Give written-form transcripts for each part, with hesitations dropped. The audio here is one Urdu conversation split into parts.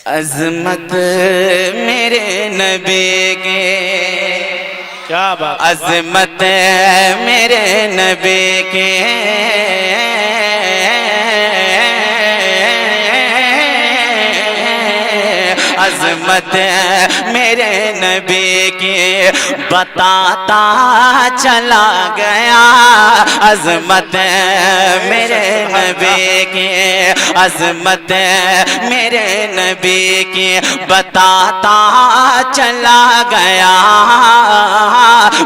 عظمت میرے نبی کی، کیا بات، عظمت میرے نبی کی، عظمت میرے نبی کی بتاتا چلا گیا، عظمت میرے نبی کی، عظمت میرے نبی کی بتاتا چلا گیا،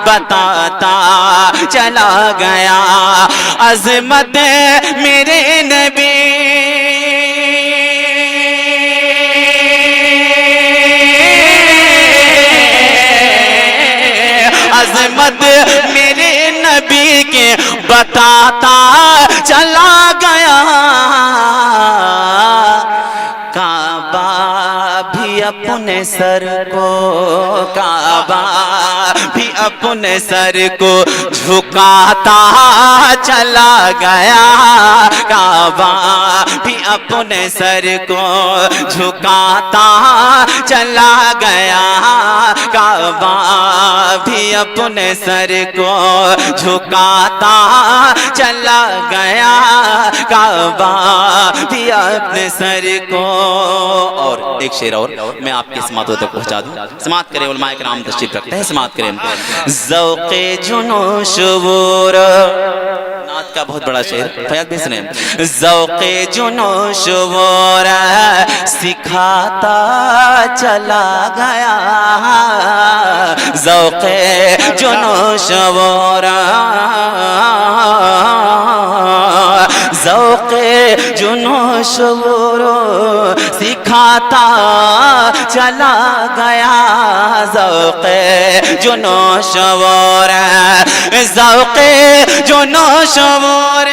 بتاتا چلا گیا، عظمت میرے نبی، عظمت میرے نبی کے بتاتا چلا گیا، کعبہ بھی اپنے سر کو، کعبہ بھی اپنے سر کو جھکاتا چلا گیا، کعبہ بھی اپنے سر کو جھکاتا چلا گیا، کعبہ بھی اپنے سر کو جھکاتا چلا گیا، کعبہ بھی اپنے سر کو۔ اور ایک شعر اور میں آپ کی سماعتوں تک پہنچا دوں، سماعت کریں، علماء کرام تشریف رکھتے ہیں، سماعت کریں۔ ذوق جنوش ور، نعت کا بہت بڑا شعر، فیاض بھی سنیں۔ ذوق جنوش ور سکھاتا چلا گیا، ذوق جنوش ور، ذوق جنوش ور سکھاتا چلا گیا، ذوق جنوش ور، ذوق جنوش ور،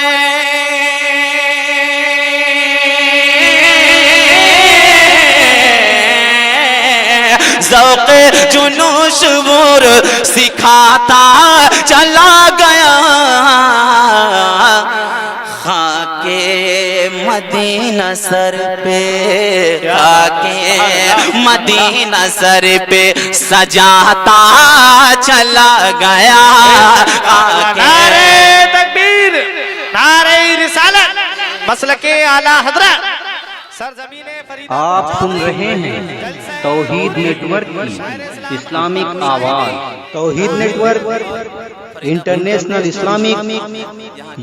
ذوق جنوش ور سکھاتا چلا گیا، خاک مدینہ سر پہ، خاک مدینہ سر پہ سجاتا چلا گیا، نعرہ تکبیر، نعرہ رسالت، مسلک اعلیٰ حضرت، سرزمین فرید۔ آپ سن رہے ہیں توحید نیٹ ورک کی اسلامک آواز، Tauheed network international Islamic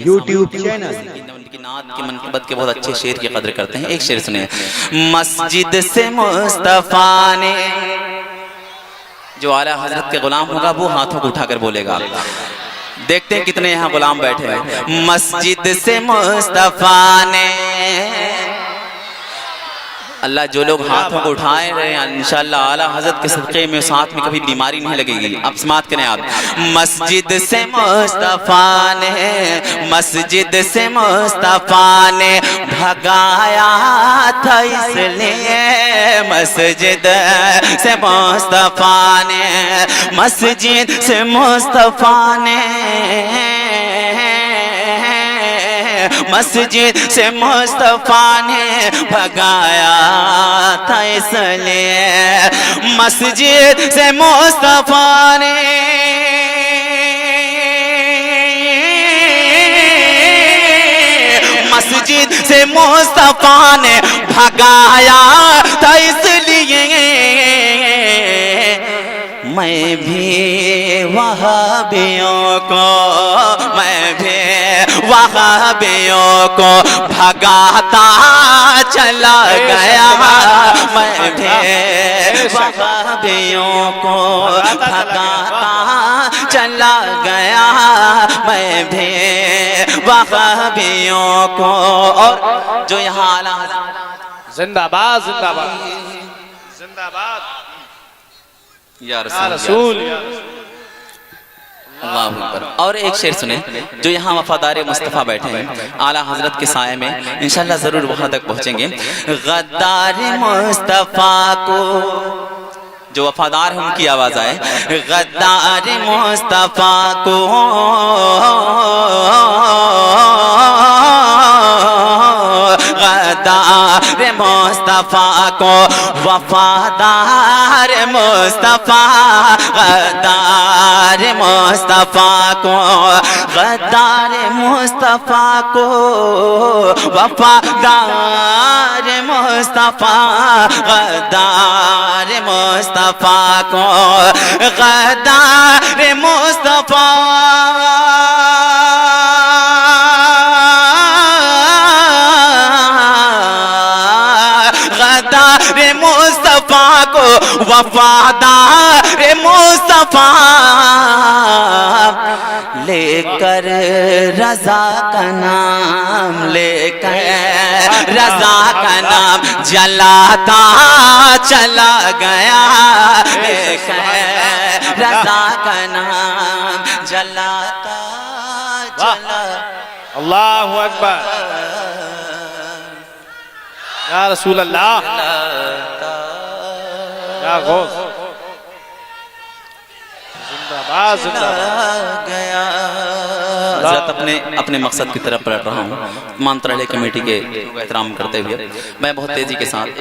YouTube channel. ان کی نعت کی منقبت کے بہت اچھے شعر کی قدر کرتے ہیں، ایک شعر سنیں۔ مسجد سے مصطفیٰ نے، جو اعلیٰ حضرت کے غلام ہوگا وہ ہاتھوں کو اٹھا کر بولے گا، دیکھتے ہیں کتنے یہاں غلام بیٹھے ہیں۔ مسجد سے مصطفیٰ نے، اللہ جو لوگ ہاتھوں کو اٹھائے رہے ہیں انشاءاللہ اعلیٰ حضرت کے صدقے میں اس ہاتھ میں کبھی بیماری نہیں لگے گی۔ اب سماعت کریں آپ۔ مسجد سے مصطفیٰ نے، مسجد سے مصطفیٰ نے بھگایا تھا اس لیے، مسجد سے مصطفیٰ نے، مسجد سے مصطفیٰ نے، مسجد سے مصطفیٰ نے بھگایا تھا اس لیے، مسجد سے مصطفیٰ نے، مسجد سے مصطفیٰ نے بھگایا تھا اس لیے، میں بھی وہابیوں کو، میں بھی وہابیوں کو بھگاتا چلا گیا، میں بھی وہابیوں کو بھگاتا چلا گیا، میں بھی وہابیوں کو۔ اور جو یہاں اعلیٰ زندہ باد، زندہ باد، زندہ باد یا رسول اللہ اکبر۔ اور ایک شعر سنیں، جو یہاں وفادار مصطفیٰ بیٹھے ہیں اعلیٰ حضرت کے سائے میں، انشاءاللہ ضرور وہاں تک پہنچیں گے۔ غدار مصطفیٰ کو، جو وفادار ہیں ان کی آواز آئے، غدار مصطفیٰ کو غدار مصطفیٰ کو وفادار مصطفیٰ غدار مصطفیٰ کو غدار مصطفیٰ کو وفادار مصطفیٰ غدار مصطفیٰ کو غدار مصطفیٰ غدار مصطفیٰ کو وفادار مصطفیٰ لے کر رضا کا نام لے کر رضا کا نام جلاتا چلا گیا لے کر رضا کا نام جلاتا چلا اللہ اکبر یا رسول اللہ یا غوث زندہ باد زندہ باد گیا حضرت اپنے مقصد کی طرف پلٹ رہا ہوں تمام طرح کمیٹی کے احترام کرتے ہوئے میں بہت تیزی کے ساتھ